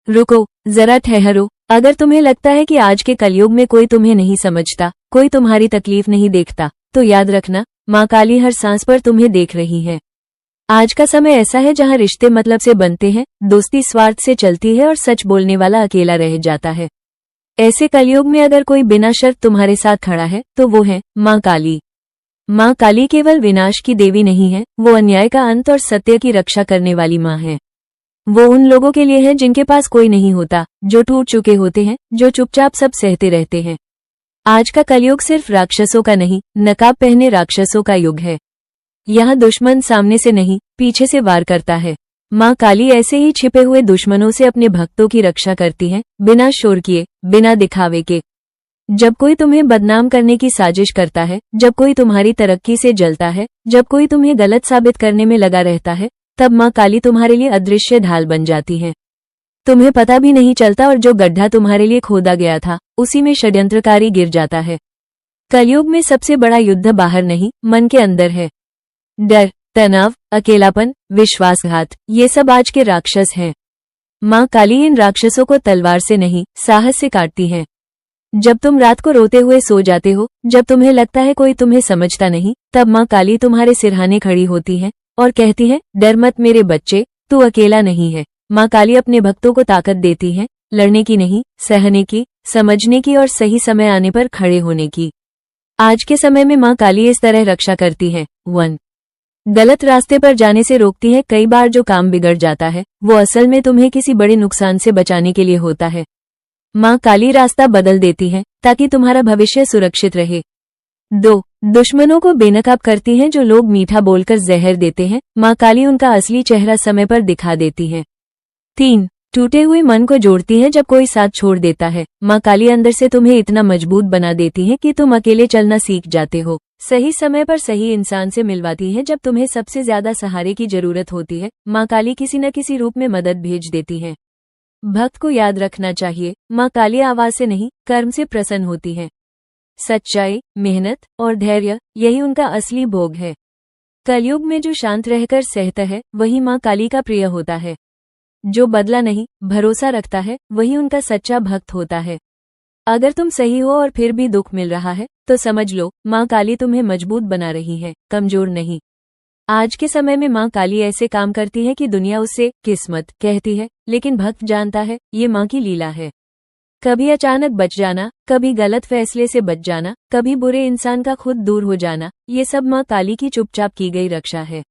रुको, जरा ठहरो। अगर तुम्हें लगता है कि आज के कलयुग में कोई तुम्हें नहीं समझता, कोई तुम्हारी तकलीफ नहीं देखता, तो याद रखना, माँ काली हर सांस पर तुम्हें देख रही है। आज का समय ऐसा है जहाँ रिश्ते मतलब से बनते हैं, दोस्ती स्वार्थ से चलती है और सच बोलने वाला अकेला रह जाता है। ऐसे कलयुग में अगर कोई बिना शर्त तुम्हारे साथ खड़ा है तो वो है माँ काली। माँ काली केवल विनाश की देवी नहीं है, वो अन्याय का अंत और सत्य की रक्षा करने वाली माँ है। वो उन लोगों के लिए है जिनके पास कोई नहीं होता, जो टूट चुके होते हैं, जो चुपचाप सब सहते रहते हैं। आज का कलयुग सिर्फ राक्षसों का नहीं, नकाब पहने राक्षसों का युग है। यहाँ दुश्मन सामने से नहीं, पीछे से वार करता है। माँ काली ऐसे ही छिपे हुए दुश्मनों से अपने भक्तों की रक्षा करती है, बिना शोर किए, बिना दिखावे के। जब कोई तुम्हें बदनाम करने की साजिश करता है, जब कोई तुम्हारी तरक्की से जलता है, जब कोई तुम्हें गलत साबित करने में लगा रहता है, तब माँ काली तुम्हारे लिए अदृश्य ढाल बन जाती है। तुम्हें पता भी नहीं चलता और जो गड्ढा तुम्हारे लिए खोदा गया था, उसी में षड्यंत्रकारी गिर जाता है। कलयुग में सबसे बड़ा युद्ध बाहर नहीं, मन के अंदर है। डर, तनाव, अकेलापन, विश्वासघात, ये सब आज के राक्षस हैं। माँ काली इन राक्षसों को तलवार से नहीं, साहस से काटती है। जब तुम रात को रोते हुए सो जाते हो, जब तुम्हें लगता है कोई तुम्हें समझता नहीं, तब माँ काली तुम्हारे सिरहाने खड़ी होती है और कहती है, डर मत मेरे बच्चे, तू अकेला नहीं है। माँ काली अपने भक्तों को ताकत देती है, लड़ने की नहीं, सहने की, समझने की और सही समय आने पर खड़े होने की। आज के समय में माँ काली इस तरह रक्षा करती है। 1. गलत रास्ते पर जाने से रोकती है। कई बार जो काम बिगड़ जाता है, वो असल में तुम्हें किसी बड़े नुकसान से बचाने के लिए होता है। माँ काली रास्ता बदल देती है, ताकि तुम्हारा भविष्य सुरक्षित रहे। 2. दुश्मनों को बेनकाब करती हैं। जो लोग मीठा बोलकर जहर देते हैं, माँ काली उनका असली चेहरा समय पर दिखा देती है। 3. टूटे हुए मन को जोड़ती है। जब कोई साथ छोड़ देता है, माँ काली अंदर से तुम्हें इतना मजबूत बना देती है कि तुम अकेले चलना सीख जाते हो। सही समय पर सही इंसान से मिलवाती है। जब तुम्हें सबसे ज्यादा सहारे की जरूरत होती है, माँ काली किसी न किसी रूप में मदद भेज देती है। भक्त को याद रखना चाहिए, माँ काली आवाज से नहीं, कर्म से प्रसन्न होती है। सच्चाई, मेहनत और धैर्य, यही उनका असली भोग है। कलयुग में जो शांत रहकर सहता है, वही माँ काली का प्रिय होता है। जो बदला नहीं, भरोसा रखता है, वही उनका सच्चा भक्त होता है। अगर तुम सही हो और फिर भी दुख मिल रहा है, तो समझ लो, माँ काली तुम्हें मजबूत बना रही है, कमजोर नहीं। आज के समय में माँ काली ऐसे काम करती है कि दुनिया उससे किस्मत कहती है, लेकिन भक्त जानता है, ये माँ की लीला है। कभी अचानक बच जाना, कभी गलत फैसले से बच जाना, कभी बुरे इंसान का खुद दूर हो जाना, ये सब माँ काली की चुपचाप की गई रक्षा है।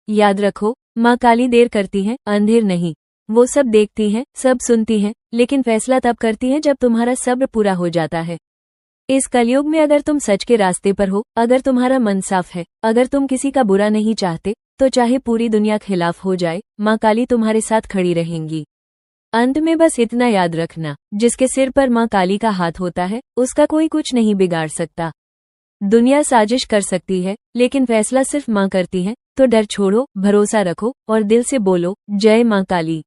याद रखो, माँ काली देर करती है, अंधेर नहीं। वो सब देखती हैं, सब सुनती हैं, लेकिन फैसला तब करती है जब तुम्हारा सब्र पूरा हो जाता है। इस कलयुग में अगर तुम सच के रास्ते पर हो, अगर तुम्हारा मन साफ है, अगर तुम किसी का बुरा नहीं चाहते, तो चाहे पूरी दुनिया खिलाफ हो जाए, माँ काली तुम्हारे साथ खड़ी रहेंगी। अंत में बस इतना याद रखना, जिसके सिर पर माँ काली का हाथ होता है, उसका कोई कुछ नहीं बिगाड़ सकता। दुनिया साजिश कर सकती है, लेकिन फैसला सिर्फ माँ करती है। तो डर छोड़ो, भरोसा रखो और दिल से बोलो, जय माँ काली।